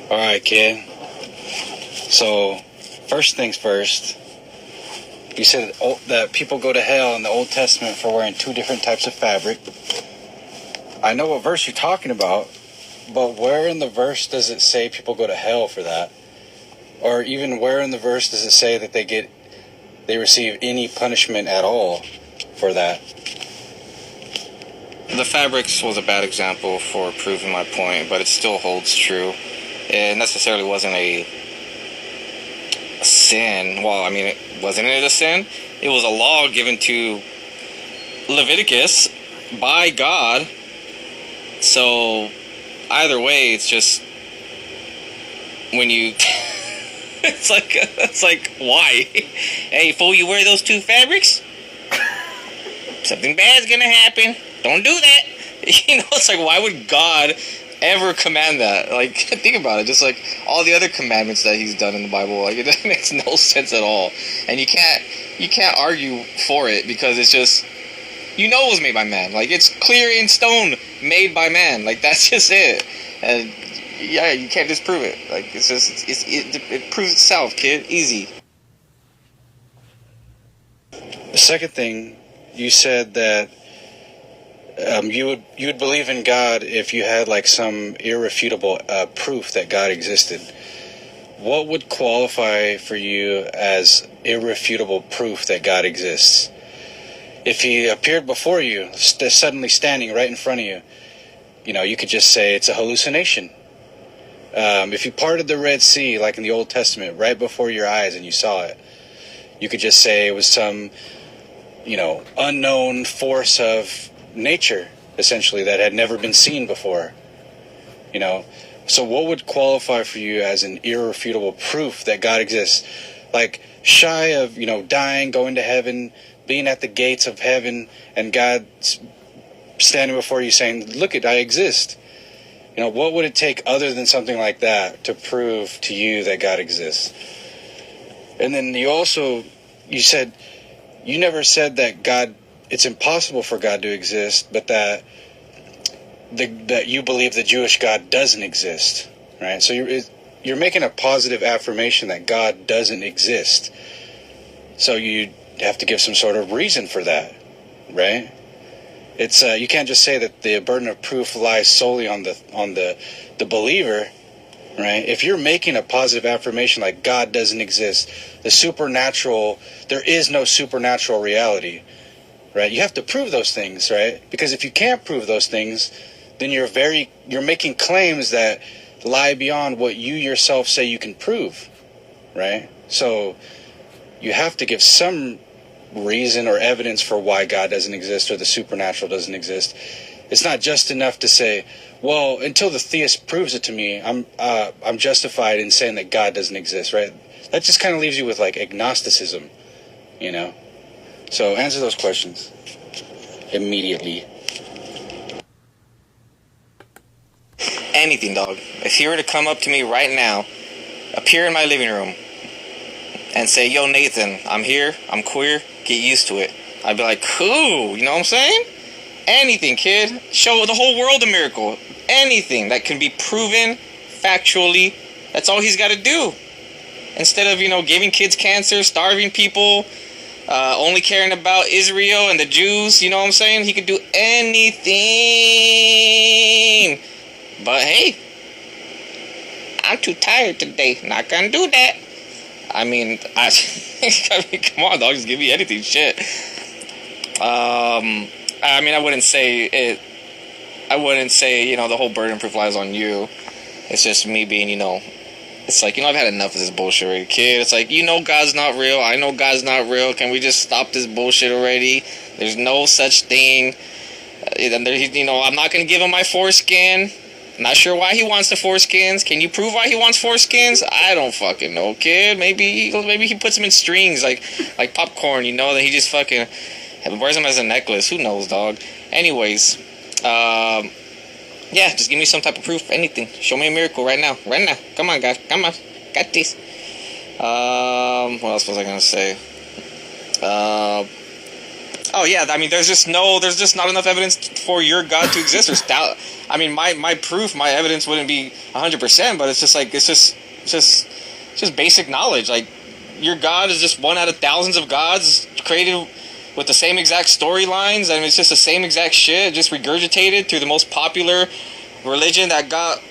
Alright, kid. So, first things first. You said that people go to hell in the Old Testament for wearing two different types of fabric. I know what verse you're talking about, but where in the verse does it say people go to hell for that? Or even where in the verse does it say that they receive any punishment at all for that? The fabrics was a bad example for proving my point, but it still holds true. It necessarily wasn't a sin. Well, I mean, wasn't it a sin? It was a law given to Leviticus by God. So either way, it's just when you it's like why? Hey fool, you wear those two fabrics? Something bad's gonna happen. Don't do that. You know, it's like, why would God ever command that? Like, think about it. Just like all the other commandments that he's done in the Bible, like, it makes no sense at all. And you can't argue for it, because it's just, you know, it was made by man. Like, it's clear in stone, made by man. Like, that's just it. And yeah, you can't disprove it. Like, it's just, it proves itself, kid. Easy. The second thing, you said that you would believe in God if you had like some irrefutable proof that God existed. What would qualify for you as irrefutable proof that God exists? If he appeared before you, suddenly standing right in front of you, you know, you could just say it's a hallucination. If he parted the Red Sea, like in the Old Testament, right before your eyes and you saw it, you could just say it was some, you know, unknown force of nature, essentially, that had never been seen before. You know, so what would qualify for you as an irrefutable proof that God exists? Like, shy of, you know, dying, going to heaven, being at the gates of heaven, and God standing before you saying, look it, I exist. You know, what would it take other than something like that to prove to you that God exists? And then you said, you never said that God, it's impossible for God to exist, but that you believe the Jewish God doesn't exist, right? So you're making a positive affirmation that God doesn't exist. So you have to give some sort of reason for that, right? It's you can't just say that the burden of proof lies solely on the believer, right? If you're making a positive affirmation like God doesn't exist, the supernatural, there is no supernatural reality, right? You have to prove those things, right? Because if you can't prove those things, then you're making claims that lie beyond what you yourself say you can prove, right? So you have to give some reason or evidence for why God doesn't exist or the supernatural doesn't exist. It's not just enough to say, well, until the theist proves it to me, I'm justified in saying that God doesn't exist, right? That just kind of leaves you with like agnosticism, you know? So answer those questions immediately. Anything, dog. If he were to come up to me right now, appear in my living room, and say, yo, Nathan, I'm here, I'm queer, get used to it, I'd be like, cool, you know what I'm saying? Anything, kid. Show the whole world a miracle. Anything that can be proven factually, that's all he's got to do. Instead of, you know, giving kids cancer, starving people, only caring about Israel and the Jews, you know what I'm saying? He could do anything. But hey, I'm too tired today. Not gonna do that. I mean, come on, dog. Just give me anything. Shit. I mean, I wouldn't say it. I wouldn't say, you know, the whole burden proof lies on you. It's just me being, you know, it's like, you know, I've had enough of this bullshit already, kid. It's like, you know God's not real. I know God's not real. Can we just stop this bullshit already? There's no such thing. You know, I'm not going to give him my foreskin. Not sure why he wants the foreskins. Can you prove why he wants foreskins? I don't fucking know, kid. Maybe he puts them in strings like popcorn, you know, that he just fucking wears them as a necklace. Who knows, dog? Anyways, yeah, just give me some type of proof, anything. Show me a miracle right now. Come on, guys. Come on. Got this. What else was I gonna say? Oh yeah, I mean, there's just not enough evidence for your God to exist. There's doubt. I mean, my proof, my evidence wouldn't be 100%, but it's just basic knowledge. Like, your God is just one out of thousands of gods created with the same exact storylines. I mean, it's just the same exact shit, just regurgitated through the most popular religion that got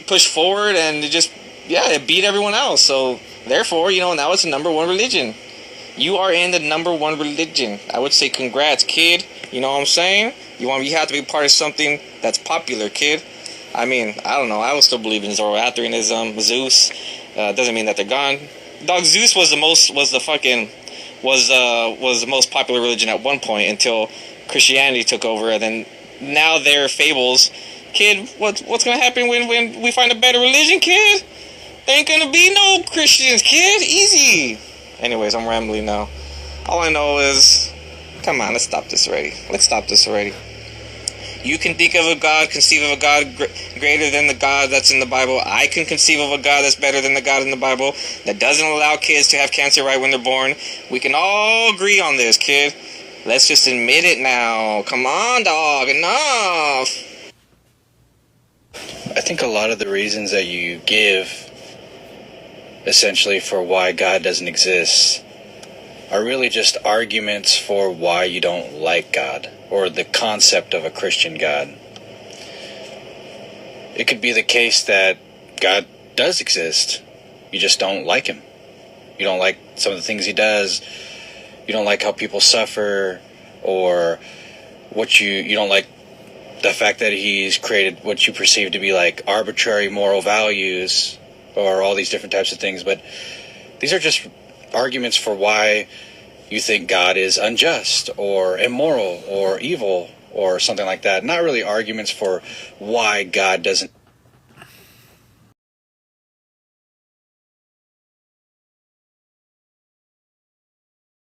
pushed forward, and it beat everyone else. So therefore, now it's the number one religion. You are in the number one religion. I would say congrats, kid. You know what I'm saying? You have to be part of something that's popular, kid. I mean, I don't know. I would still believe in Zoroastrianism, Zeus. Doesn't mean that they're gone. Dog, Zeus was the most popular religion at one point until Christianity took over, and then now they're fables. Kid, what's gonna happen when we find a better religion, kid? There ain't gonna be no Christians, kid. Easy. Anyways, I'm rambling now. All I know is, come on, let's stop this already. You can think of a God, conceive of a God greater than the God that's in the Bible. I can conceive of a God that's better than the God in the Bible, that doesn't allow kids to have cancer right when they're born. We can all agree on this, kid. Let's just admit it now. Come on, dog. Enough. I think a lot of the reasons that you give, essentially, for why God doesn't exist are really just arguments for why you don't like God, or the concept of a Christian God. It could be the case that God does exist. You just don't like him. You don't like some of the things he does. You don't like how people suffer, or you don't like the fact that he's created what you perceive to be like arbitrary moral values, or all these different types of things. But these are just arguments for why you think God is unjust or immoral or evil or something like that. Not really arguments for why God doesn't